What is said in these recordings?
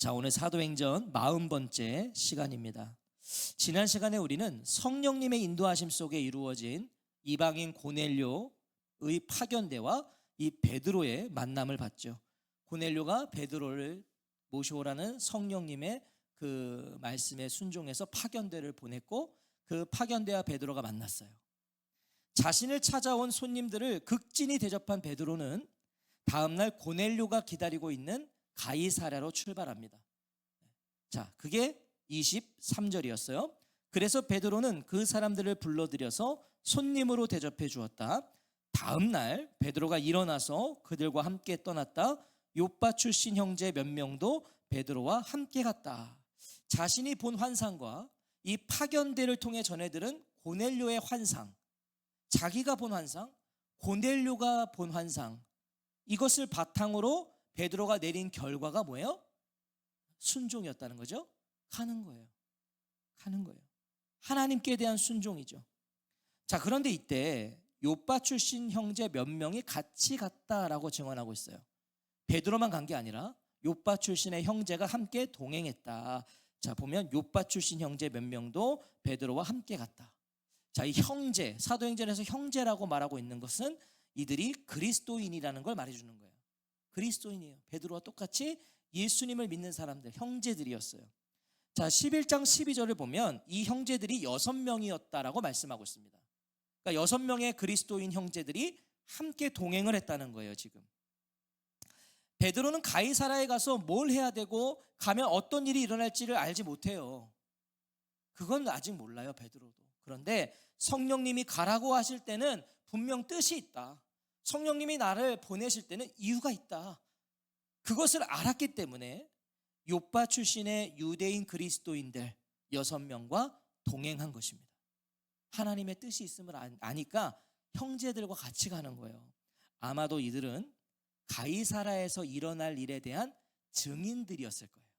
자, 오늘 사도행전 40번째 시간입니다. 지난 시간에 우리는 성령님의 인도하심 속에 이루어진 이방인 고넬료의 파견대와 이 베드로의 만남을 봤죠. 고넬료가 베드로를 모셔오라는 성령님의 그 말씀에 순종해서 파견대를 보냈고, 그 파견대와 베드로가 만났어요. 자신을 찾아온 손님들을 극진히 대접한 베드로는 다음날 고넬료가 기다리고 있는 가이사랴로 출발합니다. 자, 그게 23절이었어요. 그래서 베드로는 그 사람들을 불러들여서 손님으로 대접해 주었다. 다음날 베드로가 일어나서 그들과 함께 떠났다. 요빠 출신 형제 몇 명도 베드로와 함께 갔다. 자신이 본 환상과 이 파견대를 통해 전해들은 고넬료의 환상, 자기가 본 환상, 고넬료가 본 환상, 이것을 바탕으로 베드로가 내린 결과가 뭐예요? 순종이었다는 거죠. 가는 거예요. 하나님께 대한 순종이죠. 자, 그런데 이때 요빠 출신 형제 몇 명이 같이 갔다라고 증언하고 있어요. 베드로만 간 게 아니라 요빠 출신의 형제가 함께 동행했다. 자, 보면 요빠 출신 형제 몇 명도 베드로와 함께 갔다. 자, 이 형제, 사도행전에서 형제라고 말하고 있는 것은 이들이 그리스도인이라는 걸 말해주는 거예요. 그리스도인이에요. 베드로와 똑같이 예수님을 믿는 사람들, 형제들이었어요. 자, 11장 12절을 보면 이 형제들이 6명이었다라고 말씀하고 있습니다. 그러니까 6명의 그리스도인 형제들이 함께 동행을 했다는 거예요. 지금 베드로는 가이사랴에 가서 뭘 해야 되고 가면 어떤 일이 일어날지를 알지 못해요. 그건 아직 몰라요, 베드로도. 그런데 성령님이 가라고 하실 때는 분명 뜻이 있다. 성령님이 나를 보내실 때는 이유가 있다. 그것을 알았기 때문에 요빠 출신의 유대인 그리스도인들 6명과 동행한 것입니다. 하나님의 뜻이 있음을 아니까 형제들과 같이 가는 거예요. 아마도 이들은 가이사랴에서 일어날 일에 대한 증인들이었을 거예요.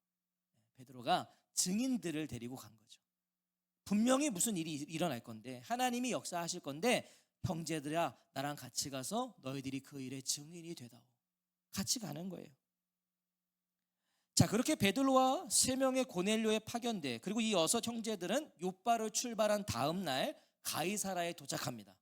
베드로가 증인들을 데리고 간 거죠. 분명히 무슨 일이 일어날 건데, 하나님이 역사하실 건데, 형제들아 나랑 같이 가서 너희들이 그 일의 증인이 되다오. 같이 가는 거예요. 자, 그렇게 베드로와 3명의 고넬료의 파견대, 그리고 이 6 형제들은 요빠를 출발한 다음날 가이사랴에 도착합니다.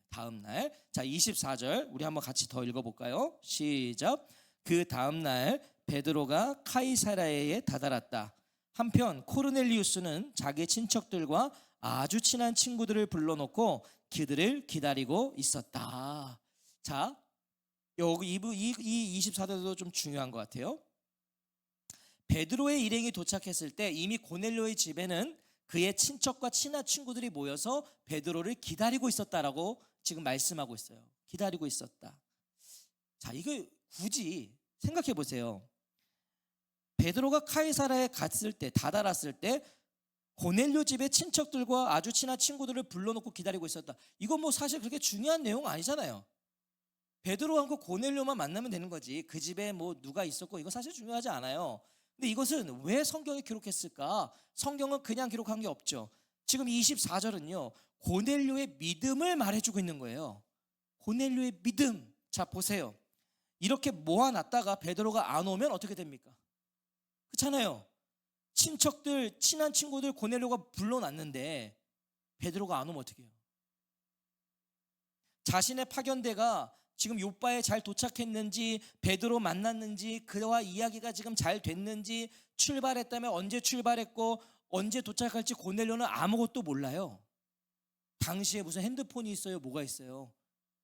다음날, 자 24절 우리 한번 같이 더 읽어볼까요? 시작. 그 다음날 베드로가 가이사랴에 다다랐다. 한편 코르넬리우스는 자기 친척들과 아주 친한 친구들을 불러놓고 그들을 기다리고 있었다. 자, 여기 이 24절도 좀 중요한 것 같아요. 베드로의 일행이 도착했을 때 이미 고넬료의 집에는 그의 친척과 친한 친구들이 모여서 베드로를 기다리고 있었다라고 지금 말씀하고 있어요. 기다리고 있었다. 자, 이거 굳이 생각해 보세요. 베드로가 가이사랴에 갔을 때, 다다랐을 때 고넬료 집의 친척들과 아주 친한 친구들을 불러놓고 기다리고 있었다. 이건 뭐 사실 그렇게 중요한 내용 아니잖아요. 베드로하고 고넬료만 만나면 되는 거지. 그 집에 뭐 누가 있었고 이거 사실 중요하지 않아요. 근데 이것은 왜 성경에 기록했을까? 성경은 그냥 기록한 게 없죠. 지금 24절은요 고넬료의 믿음을 말해주고 있는 거예요. 고넬료의 믿음. 자, 보세요. 이렇게 모아놨다가 베드로가 안 오면 어떻게 됩니까? 그렇잖아요. 친척들, 친한 친구들 고넬료가 불러놨는데 베드로가 안 오면 어떻게 해요? 자신의 파견대가 지금 요빠에 잘 도착했는지, 베드로 만났는지, 그와 이야기가 지금 잘 됐는지, 출발했다면 언제 출발했고 언제 도착할지 고넬료는 아무것도 몰라요. 당시에 무슨 핸드폰이 있어요? 뭐가 있어요?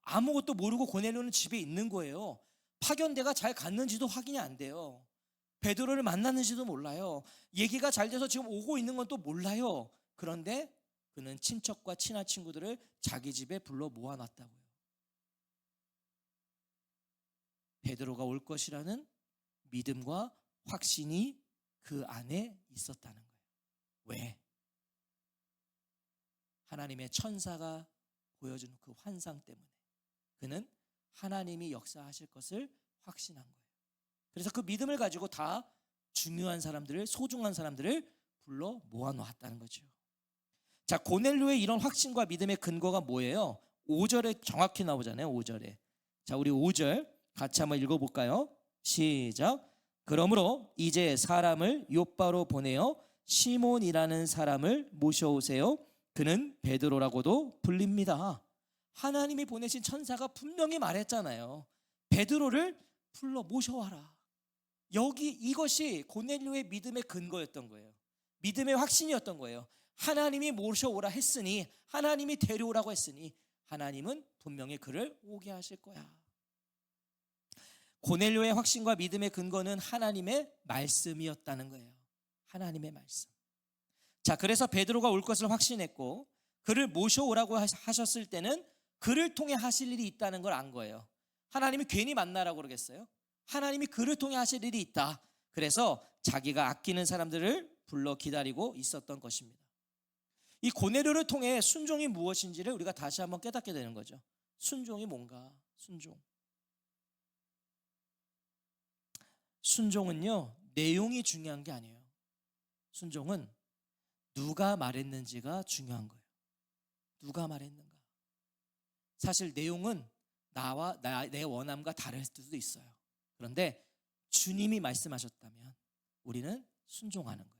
아무것도 모르고 고넬료는 집에 있는 거예요. 파견대가 잘 갔는지도 확인이 안 돼요. 베드로를 만났는지도 몰라요. 얘기가 잘 돼서 지금 오고 있는 건 또 몰라요. 그런데 그는 친척과 친한 친구들을 자기 집에 불러 모아놨다고요. 베드로가 올 것이라는 믿음과 확신이 그 안에 있었다는 거예요. 왜? 하나님의 천사가 보여준 그 환상 때문에 그는 하나님이 역사하실 것을 확신한 거예요. 그래서 그 믿음을 가지고 다 중요한 사람들을, 소중한 사람들을 불러 모아놓았다는 거죠. 자, 고넬료의 이런 확신과 믿음의 근거가 뭐예요? 5절에 정확히 나오잖아요. 5절에. 자, 우리 5절 같이 한번 읽어볼까요? 시작. 그러므로 이제 사람을 요바로 보내어 시몬이라는 사람을 모셔오세요. 그는 베드로라고도 불립니다. 하나님이 보내신 천사가 분명히 말했잖아요. 베드로를 불러 모셔와라. 여기 이것이 고넬료의 믿음의 근거였던 거예요. 믿음의 확신이었던 거예요. 하나님이 모셔오라 했으니, 하나님이 데려오라고 했으니 하나님은 분명히 그를 오게 하실 거야. 고넬료의 확신과 믿음의 근거는 하나님의 말씀이었다는 거예요. 하나님의 말씀. 자, 그래서 베드로가 올 것을 확신했고 그를 모셔오라고 하셨을 때는 그를 통해 하실 일이 있다는 걸 안 거예요. 하나님이 괜히 만나라고 그러겠어요? 하나님이 그를 통해 하실 일이 있다. 그래서 자기가 아끼는 사람들을 불러 기다리고 있었던 것입니다. 이 고넬료를 통해 순종이 무엇인지를 우리가 다시 한번 깨닫게 되는 거죠. 순종이 뭔가? 순종은요, 내용이 중요한 게 아니에요. 순종은 누가 말했는지가 중요한 거예요. 누가 말했는가. 사실 내용은 내 원함과 다를 수도 있어요. 그런데 주님이 말씀하셨다면 우리는 순종하는 거예요.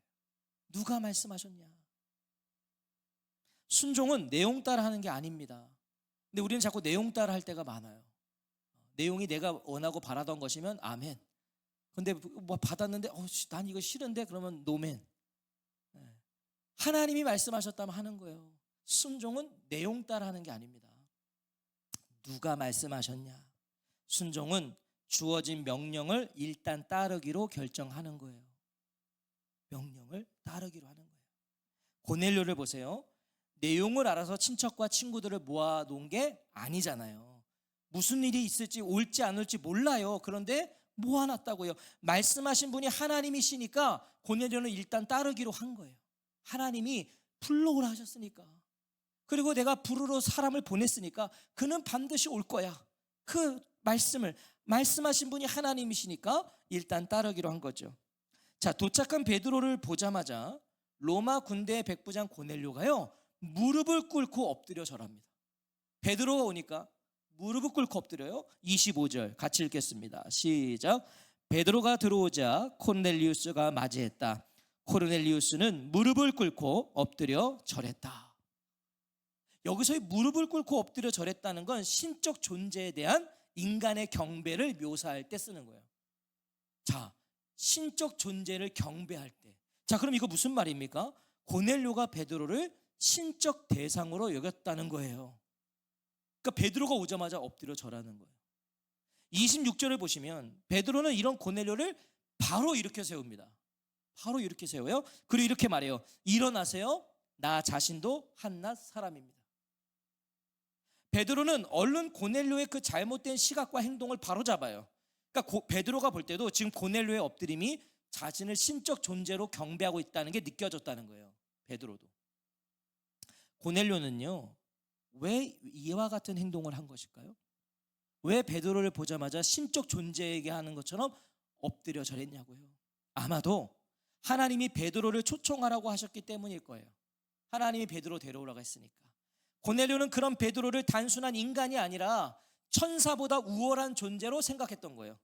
누가 말씀하셨냐. 순종은 내용 따라 하는 게 아닙니다. 근데 우리는 자꾸 내용 따라 할 때가 많아요. 내용이 내가 원하고 바라던 것이면 아멘. 근데 뭐 받았는데 난 이거 싫은데 그러면 노멘. 하나님이 말씀하셨다면 하는 거예요. 순종은 내용 따라 하는 게 아닙니다. 누가 말씀하셨냐. 순종은 주어진 명령을 일단 따르기로 결정하는 거예요. 명령을 따르기로 하는 거예요. 고넬료를 보세요. 내용을 알아서 친척과 친구들을 모아놓은 게 아니잖아요. 무슨 일이 있을지 올지 안 올지 몰라요. 그런데 모아놨다고요. 말씀하신 분이 하나님이시니까 고넬료는 일단 따르기로 한 거예요. 하나님이 불러오라 하셨으니까. 그리고 내가 부르러 사람을 보냈으니까 그는 반드시 올 거야. 그 말씀하신 분이 하나님이시니까 일단 따르기로 한 거죠. 자, 도착한 베드로를 보자마자 로마 군대의 백부장 고넬료가요, 무릎을 꿇고 엎드려 절합니다. 베드로가 오니까 무릎을 꿇고 엎드려요. 25절 같이 읽겠습니다. 시작. 베드로가 들어오자 코넬리우스가 맞이했다. 코넬리우스는 무릎을 꿇고 엎드려 절했다. 여기서의 무릎을 꿇고 엎드려 절했다는 건 신적 존재에 대한 인간의 경배를 묘사할 때 쓰는 거예요. 자, 신적 존재를 경배할 때. 자, 그럼 이거 무슨 말입니까? 고넬료가 베드로를 신적 대상으로 여겼다는 거예요. 그러니까 베드로가 오자마자 엎드려 절하는 거예요. 26절을 보시면 베드로는 이런 고넬료를 바로 일으켜 세웁니다. 바로 이렇게 세워요. 그리고 이렇게 말해요. 일어나세요. 나 자신도 한낱 사람입니다. 베드로는 얼른 고넬료의 그 잘못된 시각과 행동을 바로잡아요. 그러니까 베드로가 볼 때도 지금 고넬료의 엎드림이 자신을 신적 존재로 경배하고 있다는 게 느껴졌다는 거예요. 베드로도. 고넬료는요, 왜 이와 같은 행동을 한 것일까요? 왜 베드로를 보자마자 신적 존재에게 하는 것처럼 엎드려 절했냐고요. 아마도 하나님이 베드로를 초청하라고 하셨기 때문일 거예요. 하나님이 베드로 데려오라고 했으니까. 고넬료는 그런 베드로를 단순한 인간이 아니라 천사보다 우월한 존재로 생각했던 거예요.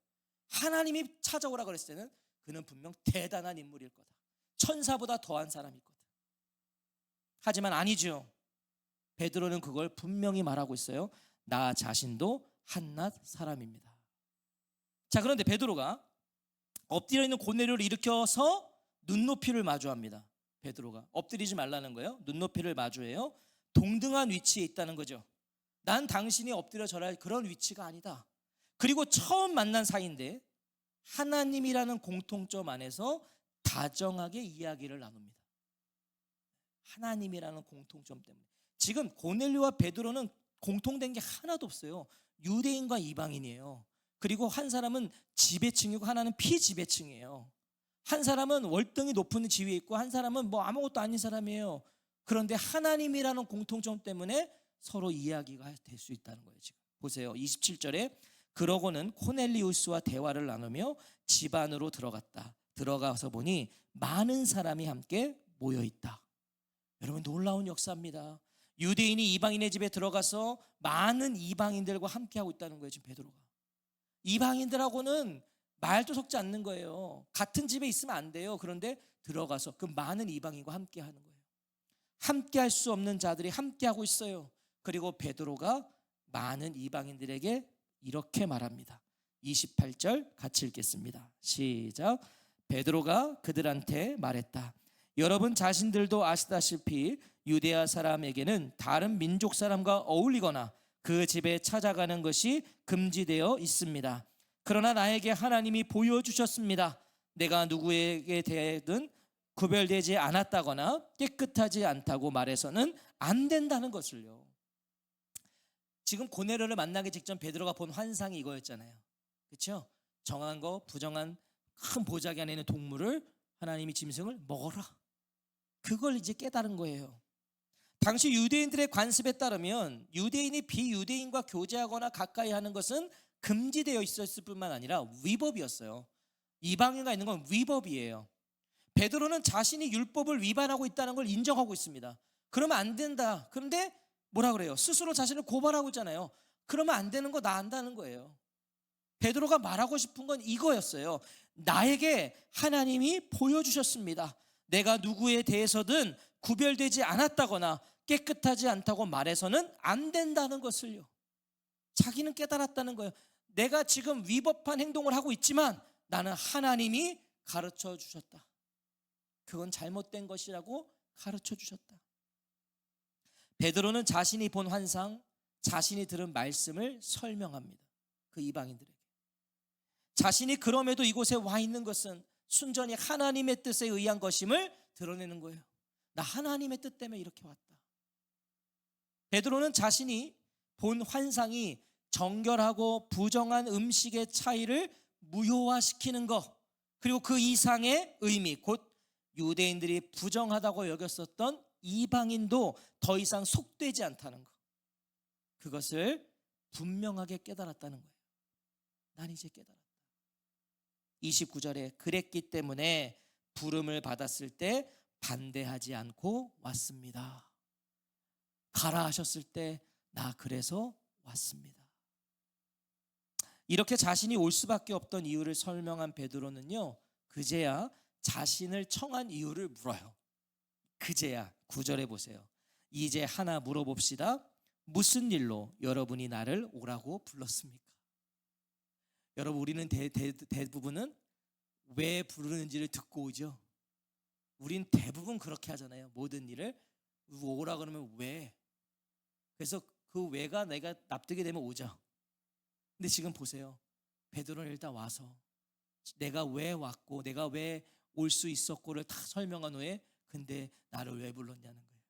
하나님이 찾아오라고 그랬을 때는 그는 분명 대단한 인물일 거다. 천사보다 더한 사람일 거다. 하지만 아니죠. 베드로는 그걸 분명히 말하고 있어요. 나 자신도 한낱 사람입니다. 자, 그런데 베드로가 엎드려 있는 고넬료를 일으켜서 눈높이를 마주합니다. 베드로가 엎드리지 말라는 거예요. 눈높이를 마주해요. 동등한 위치에 있다는 거죠. 난 당신이 엎드려 절할 그런 위치가 아니다. 그리고 처음 만난 사이인데 하나님이라는 공통점 안에서 다정하게 이야기를 나눕니다. 하나님이라는 공통점 때문에. 지금 고넬료와 베드로는 공통된 게 하나도 없어요. 유대인과 이방인이에요. 그리고 한 사람은 지배층이고 하나는 피지배층이에요. 한 사람은 월등히 높은 지위에 있고 한 사람은 뭐 아무것도 아닌 사람이에요. 그런데 하나님이라는 공통점 때문에 서로 이야기가 될 수 있다는 거예요. 지금 보세요. 27절에 그러고는 코넬리우스와 대화를 나누며 집 안으로 들어갔다. 들어가서 보니 많은 사람이 함께 모여 있다. 여러분, 놀라운 역사입니다. 유대인이 이방인의 집에 들어가서 많은 이방인들과 함께 하고 있다는 거예요. 지금 베드로가. 이방인들하고는 말도 섞지 않는 거예요. 같은 집에 있으면 안 돼요. 그런데 들어가서 그 많은 이방인과 함께 하는 거예요. 함께 할 수 없는 자들이 함께 하고 있어요. 그리고 베드로가 많은 이방인들에게 이렇게 말합니다. 28절 같이 읽겠습니다. 시작. 베드로가 그들한테 말했다. 여러분 자신들도 아시다시피 유대아 사람에게는 다른 민족 사람과 어울리거나 그 집에 찾아가는 것이 금지되어 있습니다. 그러나 나에게 하나님이 보여주셨습니다. 내가 누구에게 대든 구별되지 않았다거나 깨끗하지 않다고 말해서는 안 된다는 것을요. 지금 고넬료를 만나기 직전 베드로가 본 환상이 이거였잖아요. 그렇죠? 정한 거 부정한 큰 보자기 안에 있는 동물을 하나님이 짐승을 먹어라. 그걸 이제 깨달은 거예요. 당시 유대인들의 관습에 따르면 유대인이 비유대인과 교제하거나 가까이 하는 것은 금지되어 있었을 뿐만 아니라 위법이었어요. 이방인과 있는 건 위법이에요. 베드로는 자신이 율법을 위반하고 있다는 걸 인정하고 있습니다. 그러면 안 된다. 그런데 뭐라 그래요? 스스로 자신을 고발하고 있잖아요. 그러면 안 되는 거 나 안다는 거예요. 베드로가 말하고 싶은 건 이거였어요. 나에게 하나님이 보여주셨습니다. 내가 누구에 대해서든 구별되지 않았다거나 깨끗하지 않다고 말해서는 안 된다는 것을요. 자기는 깨달았다는 거예요. 내가 지금 위법한 행동을 하고 있지만 나는 하나님이 가르쳐 주셨다. 그건 잘못된 것이라고 가르쳐 주셨다. 베드로는 자신이 본 환상, 자신이 들은 말씀을 설명합니다. 그 이방인들에게. 자신이 그럼에도 이곳에 와 있는 것은 순전히 하나님의 뜻에 의한 것임을 드러내는 거예요. 나 하나님의 뜻 때문에 이렇게 왔다. 베드로는 자신이 본 환상이 정결하고 부정한 음식의 차이를 무효화시키는 것, 그리고 그 이상의 의미, 곧 유대인들이 부정하다고 여겼었던 이방인도 더 이상 속되지 않다는 것, 그것을 분명하게 깨달았다는 거예요. 난 이제 깨달았다. 29절에 그랬기 때문에 부름을 받았을 때 반대하지 않고 왔습니다. 가라 하셨을 때 나 그래서 왔습니다. 이렇게 자신이 올 수밖에 없던 이유를 설명한 베드로는요, 그제야 자신을 청한 이유를 물어요. 그제야 9절에 보세요. 이제 하나 물어봅시다. 무슨 일로 여러분이 나를 오라고 불렀습니까? 여러분, 우리는 대부분은 왜 부르는지를 듣고 오죠. 우린 대부분 그렇게 하잖아요. 모든 일을 오라 그러면 왜? 그래서 그 왜가 내가 납득이 되면 오죠. 근데 지금 보세요. 베드로는 일단 와서 내가 왜 왔고 내가 왜 올 수 있었고를 다 설명한 후에 근데 나를 왜 불렀냐는 거예요.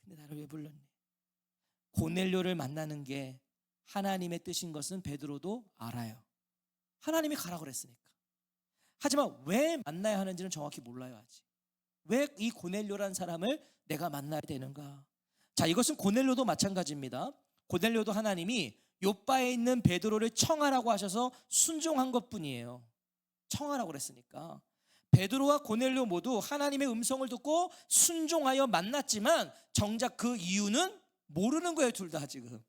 근데 나를 왜 불렀니? 고넬료를 만나는 게 하나님의 뜻인 것은 베드로도 알아요. 하나님이 가라고 그랬으니까. 하지만 왜 만나야 하는지는 정확히 몰라요. 아직. 왜 이 고넬료라는 사람을 내가 만나야 되는가? 자, 이것은 고넬료도 마찬가지입니다. 고넬료도 하나님이 요바에 있는 베드로를 청하라고 하셔서 순종한 것뿐이에요. 청하라고 그랬으니까. 베드로와 고넬료 모두 하나님의 음성을 듣고 순종하여 만났지만 정작 그 이유는 모르는 거예요. 둘 다 지금.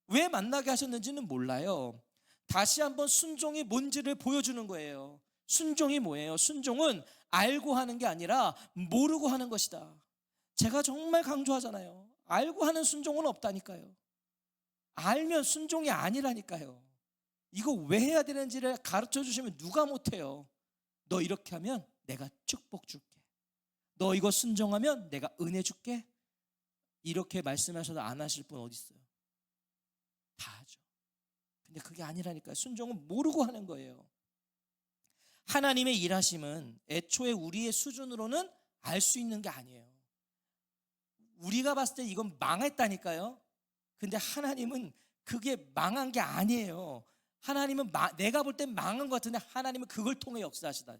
왜 만나게 하셨는지는 몰라요. 다시 한번 순종이 뭔지를 보여주는 거예요. 순종이 뭐예요? 순종은 알고 하는 게 아니라 모르고 하는 것이다. 제가 정말 강조하잖아요. 알고 하는 순종은 없다니까요. 알면 순종이 아니라니까요. 이거 왜 해야 되는지를 가르쳐 주시면 누가 못해요. 너 이렇게 하면 내가 축복 줄게. 너 이거 순종하면 내가 은혜 줄게. 이렇게 말씀하셔도 안 하실 분 어디 있어요? 다 하죠. 근데 그게 아니라니까요. 순종은 모르고 하는 거예요. 하나님의 일하심은 애초에 우리의 수준으로는 알 수 있는 게 아니에요. 우리가 봤을 때 이건 망했다니까요. 근데 하나님은 그게 망한 게 아니에요. 하나님은 내가 볼 땐 망한 것 같은데 하나님은 그걸 통해 역사하시다.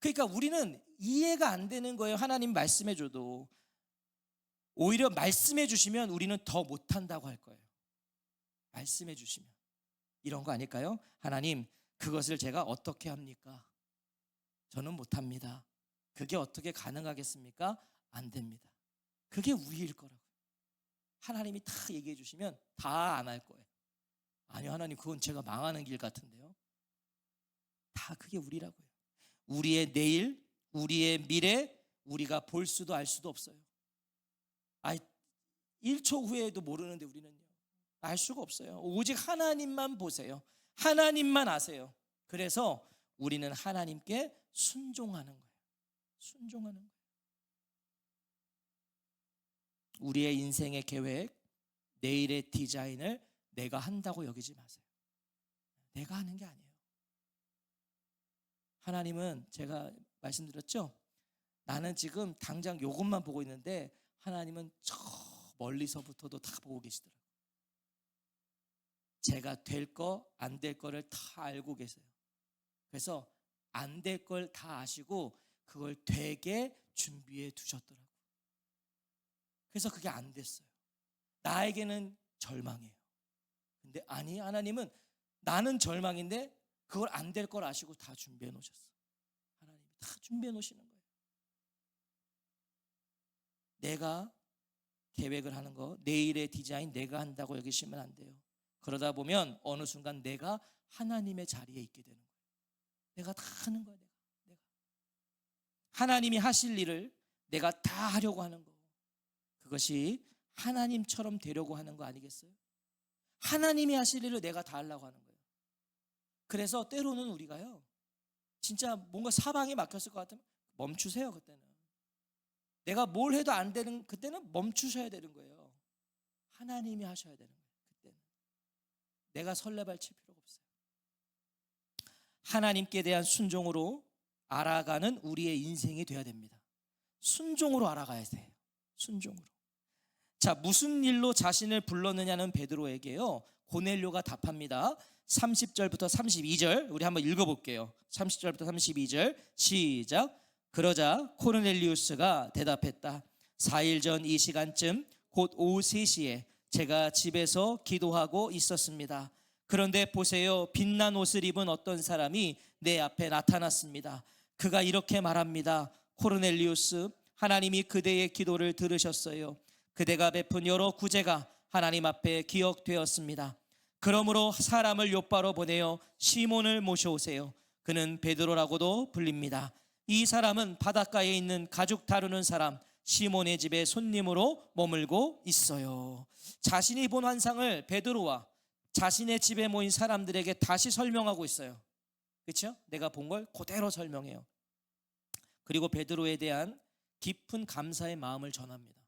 그러니까 우리는 이해가 안 되는 거예요. 하나님 말씀해 줘도. 오히려 말씀해 주시면 우리는 더 못한다고 할 거예요. 말씀해 주시면. 이런 거 아닐까요? 하나님, 그것을 제가 어떻게 합니까? 저는 못합니다. 그게 어떻게 가능하겠습니까? 안 됩니다. 그게 우리일 거라고요. 하나님이 다 얘기해 주시면 다 안 할 거예요. 아니요, 하나님, 그건 제가 망하는 길 같은데요. 다 그게 우리라고요. 우리의 내일, 우리의 미래, 우리가 볼 수도 알 수도 없어요. 1초 후에도 모르는데 우리는요, 알 수가 없어요. 오직 하나님만 보세요. 하나님만 아세요. 그래서 우리는 하나님께 순종하는 거예요. 순종하는 거예요. 우리의 인생의 계획, 내일의 디자인을 내가 한다고 여기지 마세요. 내가 하는 게 아니에요. 하나님은, 제가 말씀드렸죠? 나는 지금 당장 이것만 보고 있는데 하나님은 저 멀리서부터도 다 보고 계시더라고요. 제가 될 거, 안 될 거를 다 알고 계세요. 그래서 안 될 걸 다 아시고 그걸 되게 준비해 두셨더라고요. 그래서 그게 안 됐어요. 나에게는 절망이에요. 근데 아니, 하나님은 나는 절망인데 그걸 안 될 걸 아시고 다 준비해 놓으셨어요. 하나님이 다 준비해 놓으시는 거예요. 내가 계획을 하는 거, 내일의 디자인 내가 한다고 여기시면 안 돼요. 그러다 보면 어느 순간 내가 하나님의 자리에 있게 되는 거예요. 내가 다 하는 거야. 내가. 하나님이 하실 일을 내가 다 하려고 하는 거. 그것이 하나님처럼 되려고 하는 거 아니겠어요? 하나님이 하실 일을 내가 다 하려고 하는 거예요. 그래서 때로는 우리가요, 진짜 뭔가 사방에 막혔을 것 같으면 멈추세요. 그때는 내가 뭘 해도 안 되는, 그때는 멈추셔야 되는 거예요. 하나님이 하셔야 되는 거예요. 그때는 내가 설레발 칠 필요가 없어요. 하나님께 대한 순종으로 알아가는 우리의 인생이 돼야 됩니다. 순종으로 알아가야 돼요. 순종으로. 자, 무슨 일로 자신을 불렀느냐는 베드로에게요, 고넬료가 답합니다. 30절부터 32절 우리 한번 읽어볼게요. 30절부터 32절 시작. 그러자 코르넬리우스가 대답했다. 4일 전 이 시간쯤 곧 오후 3시에 제가 집에서 기도하고 있었습니다. 그런데 보세요, 빛난 옷을 입은 어떤 사람이 내 앞에 나타났습니다. 그가 이렇게 말합니다. 코르넬리우스, 하나님이 그대의 기도를 들으셨어요. 그대가 베푼 여러 구제가 하나님 앞에 기억되었습니다. 그러므로 사람을 요바로 보내어 시몬을 모셔오세요. 그는 베드로라고도 불립니다. 이 사람은 바닷가에 있는 가죽 다루는 사람 시몬의 집에 손님으로 머물고 있어요. 자신이 본 환상을 베드로와 자신의 집에 모인 사람들에게 다시 설명하고 있어요. 그렇죠? 내가 본 걸 그대로 설명해요. 그리고 베드로에 대한 깊은 감사의 마음을 전합니다.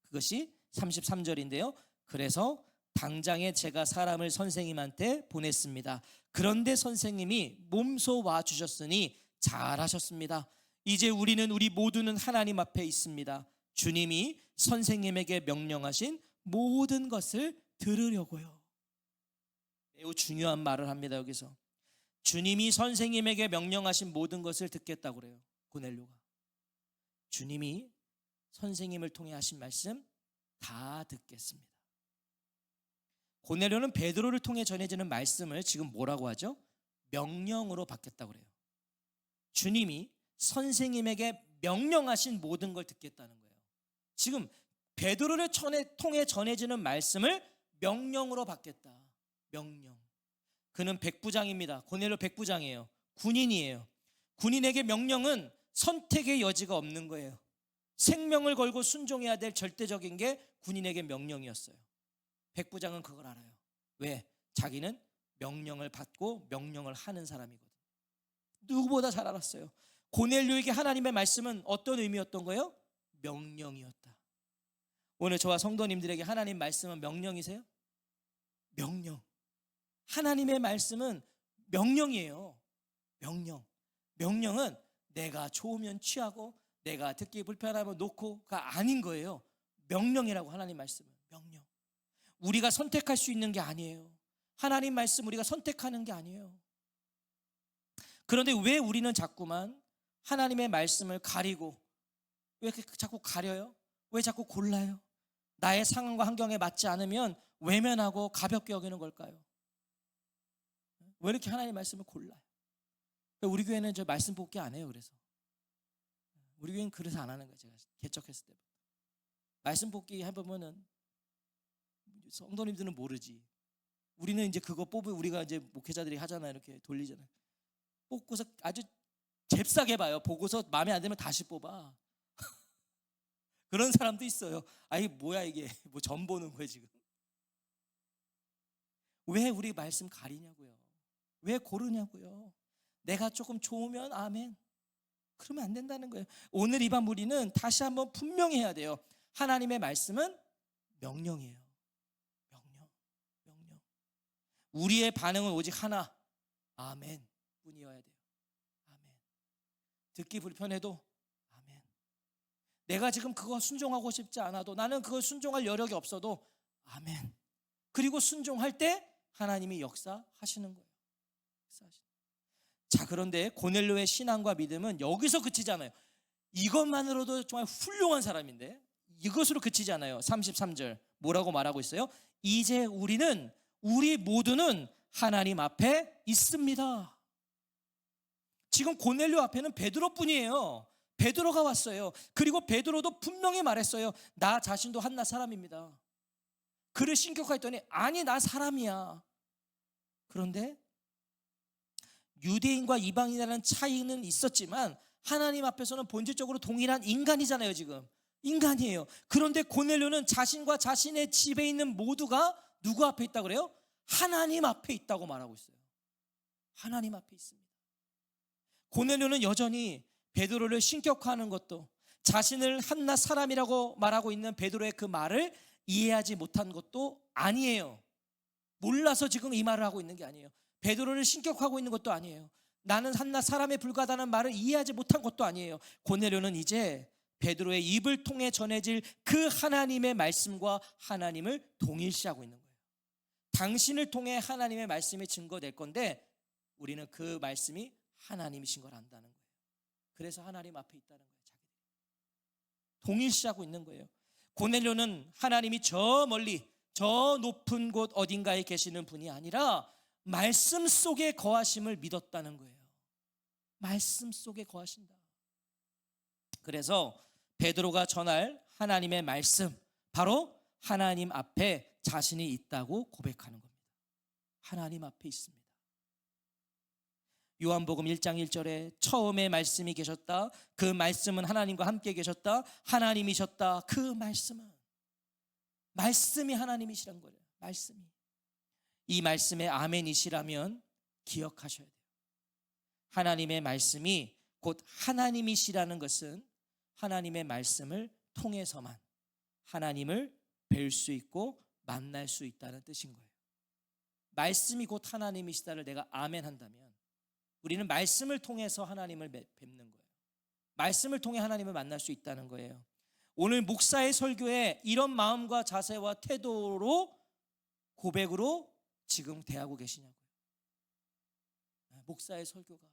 그것이 33절인데요. 그래서 당장에 제가 사람을 선생님한테 보냈습니다. 그런데 선생님이 몸소 와주셨으니 잘하셨습니다. 이제 우리는, 우리 모두는 하나님 앞에 있습니다. 주님이 선생님에게 명령하신 모든 것을 들으려고요. 매우 중요한 말을 합니다. 여기서 주님이 선생님에게 명령하신 모든 것을 듣겠다고 그래요. 고넬료가 주님이 선생님을 통해 하신 말씀 다 듣겠습니다. 고넬료는 베드로를 통해 전해지는 말씀을 지금 뭐라고 하죠? 명령으로 받겠다고 그래요. 주님이 선생님에게 명령하신 모든 걸 듣겠다는 거예요. 지금 베드로를 통해 전해지는 말씀을 명령으로 받겠다. 명령. 그는 백부장입니다. 고넬료 백부장이에요. 군인이에요. 군인에게 명령은 선택의 여지가 없는 거예요. 생명을 걸고 순종해야 될 절대적인 게 군인에게 명령이었어요. 백부장은 그걸 알아요. 왜? 자기는 명령을 받고 명령을 하는 사람이거든요. 누구보다 잘 알았어요. 고넬료에게 하나님의 말씀은 어떤 의미였던 거예요? 명령이었다. 오늘 저와 성도님들에게 하나님 말씀은 명령이세요? 명령. 하나님의 말씀은 명령이에요. 명령. 명령은 내가 좋으면 취하고 내가 듣기 불편하면 놓고가 아닌 거예요. 명령이라고. 하나님 말씀은 명령. 우리가 선택할 수 있는 게 아니에요. 하나님 말씀 우리가 선택하는 게 아니에요. 그런데 왜 우리는 자꾸만 하나님의 말씀을 가리고, 왜 이렇게 자꾸 가려요? 왜 자꾸 골라요? 나의 상황과 환경에 맞지 않으면 외면하고 가볍게 여기는 걸까요? 왜 이렇게 하나님의 말씀을 골라요? 우리 교회는 저 말씀 뽑기 안 해요. 그래서 우리 교회는 그래서 안 하는 거예요. 제가 개척했을 때부터 말씀 뽑기 해보면은 성도님들은 모르지. 우리는 이제 그거 뽑으면 우리가 이제 목회자들이 하잖아요. 이렇게 돌리잖아요. 뽑고서 아주 잽싸게 봐요. 보고서 마음에 안 들면 다시 뽑아. 그런 사람도 있어요. 아이 뭐야 이게 뭐 점 보는 거예요 지금. 왜 우리 말씀 가리냐고요. 왜 고르냐고요. 내가 조금 좋으면 아멘. 그러면 안 된다는 거예요. 오늘 이 밤 우리는 다시 한번 분명히 해야 돼요. 하나님의 말씀은 명령이에요. 명령. 우리의 반응은 오직 하나, 아멘 뿐이어야 돼요. 아멘. 듣기 불편해도 아멘. 내가 지금 그거 순종하고 싶지 않아도, 나는 그거 순종할 여력이 없어도 아멘. 그리고 순종할 때 하나님이 역사하시는 거예요. 자, 그런데 고넬료의 신앙과 믿음은 여기서 그치지 않아요. 이것만으로도 정말 훌륭한 사람인데 이것으로 그치지 않아요. 33절 뭐라고 말하고 있어요? 이제 우리 모두는 하나님 앞에 있습니다. 지금 고넬료 앞에는 베드로뿐이에요. 베드로가 왔어요. 그리고 베드로도 분명히 말했어요. 나 자신도 한낱 사람입니다. 그를 신격화했더니 아니 나 사람이야. 그런데 유대인과 이방인이라는 차이는 있었지만 하나님 앞에서는 본질적으로 동일한 인간이잖아요. 지금 인간이에요. 그런데 고넬료는 자신과 자신의 집에 있는 모두가 누구 앞에 있다고 그래요? 하나님 앞에 있다고 말하고 있어요. 하나님 앞에 있습니다. 고넬료는 여전히 베드로를 신격화하는 것도, 자신을 한낱 사람이라고 말하고 있는 베드로의 그 말을 이해하지 못한 것도 아니에요. 몰라서 지금 이 말을 하고 있는 게 아니에요. 베드로를 신격화하고 있는 것도 아니에요. 나는 한낱 사람에 불과하다는 말을 이해하지 못한 것도 아니에요. 고넬료는 이제 베드로의 입을 통해 전해질 그 하나님의 말씀과 하나님을 동일시하고 있는 거예요. 당신을 통해 하나님의 말씀이 증거될 건데 우리는 그 말씀이 하나님이신 걸 안다는 거예요. 그래서 하나님 앞에 있다는 거예요. 동일시하고 있는 거예요. 고넬료는 하나님이 저 멀리 저 높은 곳 어딘가에 계시는 분이 아니라 말씀 속에 거하심을 믿었다는 거예요. 말씀 속에 거하신다. 그래서 베드로가 전할 하나님의 말씀, 바로 하나님 앞에 자신이 있다고 고백하는 겁니다. 하나님 앞에 있습니다. 요한복음 1장 1절에 처음에 말씀이 계셨다. 그 말씀은 하나님과 함께 계셨다. 하나님이셨다. 그 말씀이 하나님이시란 거예요. 말씀이. 이 말씀에 아멘이시라면 기억하셔야 돼요. 하나님의 말씀이 곧 하나님이시라는 것은 하나님의 말씀을 통해서만 하나님을 뵐 수 있고 만날 수 있다는 뜻인 거예요. 말씀이 곧 하나님이시다를 내가 아멘 한다면 우리는 말씀을 통해서 하나님을 뵙는 거예요. 말씀을 통해 하나님을 만날 수 있다는 거예요. 오늘 목사의 설교에 이런 마음과 자세와 태도로 고백으로 지금 대하고 계시냐고요. 목사의 설교가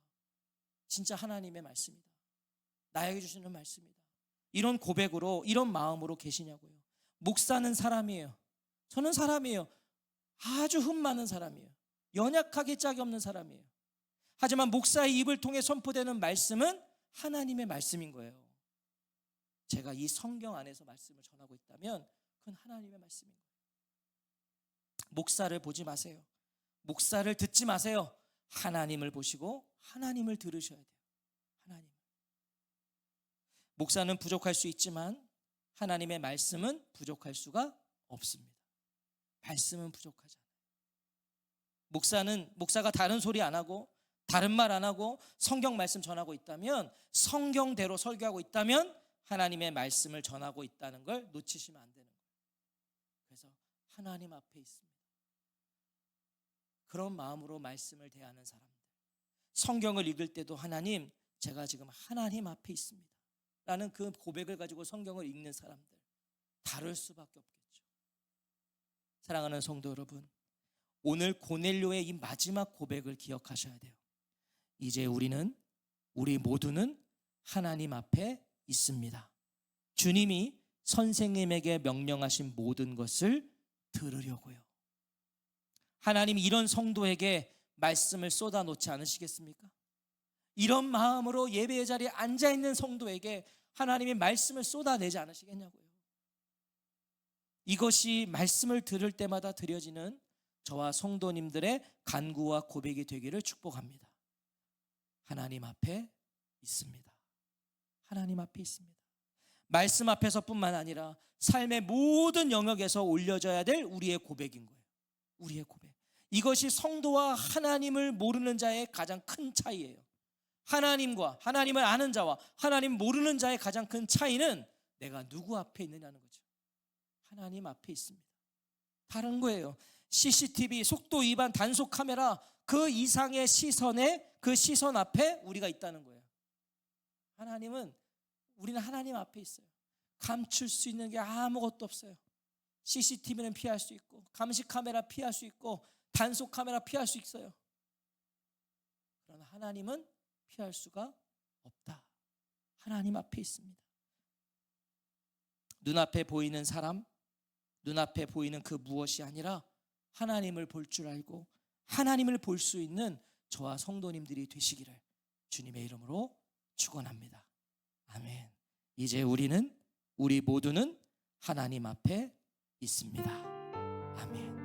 진짜 하나님의 말씀이다. 나에게 주시는 말씀이다. 이런 고백으로 이런 마음으로 계시냐고요. 목사는 사람이에요. 저는 사람이에요. 아주 흠 많은 사람이에요. 연약하게 짝이 없는 사람이에요. 하지만 목사의 입을 통해 선포되는 말씀은 하나님의 말씀인 거예요. 제가 이 성경 안에서 말씀을 전하고 있다면 그건 하나님의 말씀인 거예요. 목사를 보지 마세요. 목사를 듣지 마세요. 하나님을 보시고 하나님을 들으셔야 돼요. 하나님. 목사는 부족할 수 있지만 하나님의 말씀은 부족할 수가 없습니다. 말씀은 부족하지 않아요. 목사가 다른 소리 안 하고 다른 말 안 하고 성경 말씀 전하고 있다면, 성경대로 설교하고 있다면 하나님의 말씀을 전하고 있다는 걸 놓치시면 안 되는 거예요. 그래서 하나님 앞에 있습니다. 그런 마음으로 말씀을 대하는 사람들, 성경을 읽을 때도 하나님, 제가 지금 하나님 앞에 있습니다 라는 그 고백을 가지고 성경을 읽는 사람들, 다를 수밖에 없겠죠. 사랑하는 성도 여러분, 오늘 고넬료의 이 마지막 고백을 기억하셔야 돼요. 이제 우리 모두는 하나님 앞에 있습니다. 주님이 선생님에게 명령하신 모든 것을 들으려고요. 하나님 이런 성도에게 말씀을 쏟아놓지 않으시겠습니까? 이런 마음으로 예배의 자리에 앉아있는 성도에게 하나님의 말씀을 쏟아내지 않으시겠냐고요. 이것이 말씀을 들을 때마다 드려지는 저와 성도님들의 간구와 고백이 되기를 축복합니다. 하나님 앞에 있습니다. 하나님 앞에 있습니다. 말씀 앞에서뿐만 아니라 삶의 모든 영역에서 올려져야 될 우리의 고백인 거예요. 우리의 고백. 이것이 성도와 하나님을 모르는 자의 가장 큰 차이예요. 하나님과 하나님을 아는 자와 하나님 모르는 자의 가장 큰 차이는 내가 누구 앞에 있느냐는 거죠. 하나님 앞에 있습니다. 다른 거예요. CCTV, 속도 위반, 단속 카메라 그 이상의 시선에 그 시선 앞에 우리가 있다는 거예요. 우리는 하나님 앞에 있어요. 감출 수 있는 게 아무것도 없어요. CCTV는 피할 수 있고 감시 카메라 피할 수 있고 단속 카메라 피할 수 있어요. 그러나 하나님은 피할 수가 없다. 하나님 앞에 있습니다. 눈앞에 보이는 사람, 눈앞에 보이는 그 무엇이 아니라 하나님을 볼 줄 알고 하나님을 볼 수 있는 저와 성도님들이 되시기를 주님의 이름으로 축원합니다. 아멘. 이제 우리 모두는 하나님 앞에 있습니다. 아멘.